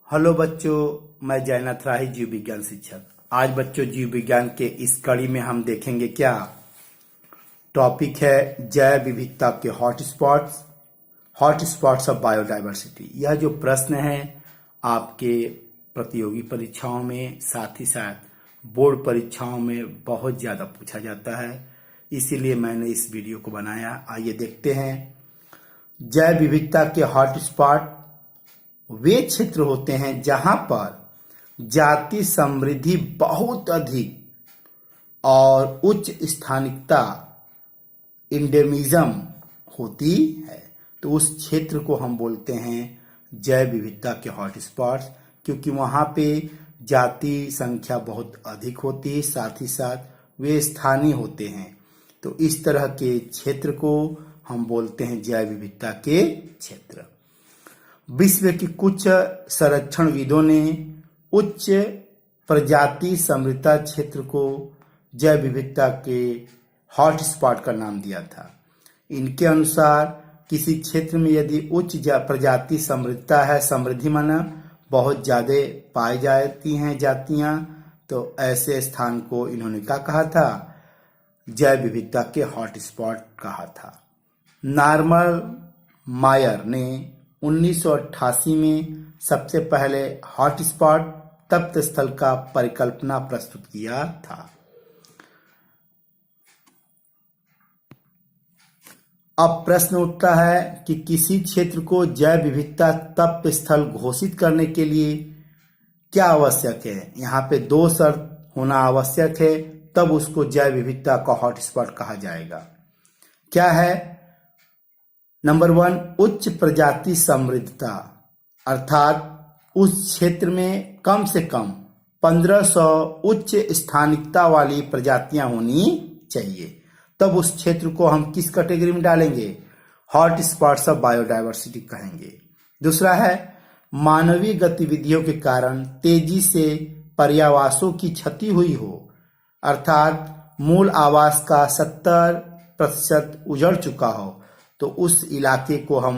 Hello बच्चों, मैं जयनाथ राही जीव विज्ञान शिक्षक। आज बच्चों जीव विज्ञान के इस कड़ी में हम देखेंगे क्या टॉपिक है जैव विविधता के हॉटस्पॉट्स ऑफ बायोडायवर्सिटी। यह जो प्रश्न है आपके प्रतियोगी परीक्षाओं में साथ ही साथ बोर्ड परीक्षाओं में बहुत ज्यादा पूछा जाता है, इसीलिए मैंने इस वीडियो को बनाया। आइए देखते हैं। जैव विविधता के हॉटस्पॉट वे क्षेत्र होते हैं जहां पर जाति समृद्धि बहुत अधिक और उच्च स्थानिकता इंडेमिज्म होती है, तो उस क्षेत्र को हम बोलते हैं जैव विविधता के हॉटस्पॉट्स, क्योंकि वहां पे जाति संख्या बहुत अधिक होती है, साथ ही साथ वे स्थानीय होते हैं। तो इस तरह के क्षेत्र को हम बोलते हैं जैव विविधता के क्षेत्र। विश्व की कुछ संरक्षणविदों ने उच्च प्रजाति समृद्धता क्षेत्र को जैव विविधता के हॉटस्पॉट का नाम दिया था। इनके अनुसार किसी क्षेत्र में यदि उच्च प्रजाति समृद्धता है, समृद्धि माना बहुत ज्यादा पाई जाती हैं जातियां, तो ऐसे स्थान को इन्होंने क्या कहा था? जैव विविधता के हॉटस्पॉट कहा था। नॉर्मन मायर ने 1988 में सबसे पहले हॉटस्पॉट तप्त स्थल का परिकल्पना प्रस्तुत किया था। अब प्रश्न उठता है कि किसी क्षेत्र को जैव विविधता तप्त स्थल घोषित करने के लिए क्या आवश्यक है? यहाँ पे 2 शर्त होना आवश्यक है, तब उसको जैव विविधता का हॉटस्पॉट कहा जाएगा। क्या है? नंबर 1, उच्च प्रजाति समृद्धता, अर्थात उस क्षेत्र में कम से कम 1500 उच्च स्थानिकता वाली प्रजातियां होनी चाहिए। तब उस क्षेत्र को हम किस कैटेगरी में डालेंगे? हॉटस्पॉट्स ऑफ बायोडायवर्सिटी कहेंगे। दूसरा है मानवीय गतिविधियों के कारण तेजी से पर्यावासों की क्षति हुई हो, अर्थात मूल आवास का 70% उजड़ चुका हो, तो उस इलाके को हम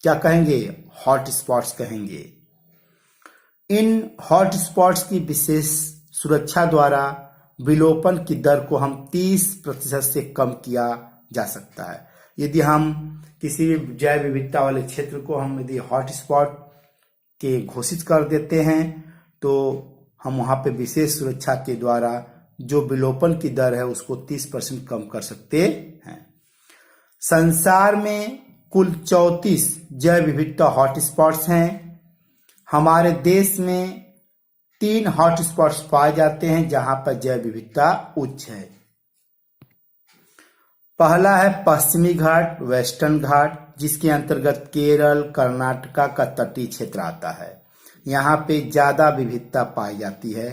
क्या कहेंगे? हॉटस्पॉट्स कहेंगे। इन हॉटस्पॉट्स की विशेष सुरक्षा द्वारा विलोपन की दर को हम 30% से कम किया जा सकता है। यदि हम किसी भी जैव विविधता वाले क्षेत्र को हम यदि हॉटस्पॉट के घोषित कर देते हैं, तो हम वहां पे विशेष सुरक्षा के द्वारा जो विलोपन की दर है उसको 30% कम कर सकते हैं। संसार में कुल 34 जैव विविधता हॉटस्पॉट्स हैं। हमारे देश में 3 हॉटस्पॉट्स पाए जाते हैं जहां पर जैव विविधता उच्च है। पहला है पश्चिमी घाट, वेस्टर्न घाट, जिसके अंतर्गत केरल कर्नाटका का तटीय क्षेत्र आता है। यहाँ पे ज्यादा विविधता पाई जाती है।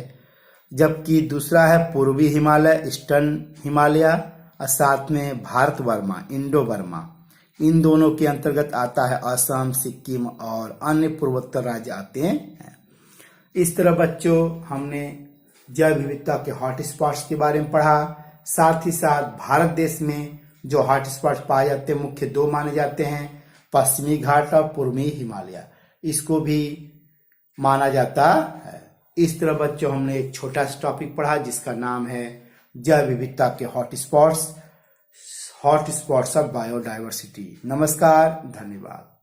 जबकि दूसरा है पूर्वी हिमालय, ईस्टर्न हिमालय, और साथ में भारत वर्मा, इंडो बर्मा। इन दोनों के अंतर्गत आता है असम, सिक्किम और अन्य पूर्वोत्तर राज्य आते हैं। इस तरह बच्चों हमने जैव विविधता के हॉटस्पॉट्स के बारे में पढ़ा। साथ ही साथ भारत देश में जो हॉटस्पॉट्स पाए जाते हैं मुख्य 2 माने जाते हैं, पश्चिमी घाट और पूर्वी हिमालय। इसको भी माना जाता है। इस तरह बच्चों हमने एक छोटा सा टॉपिक पढ़ा जिसका नाम है जैव विविधता के हॉटस्पॉट्स ऑफ बायोडायवर्सिटी। नमस्कार, धन्यवाद।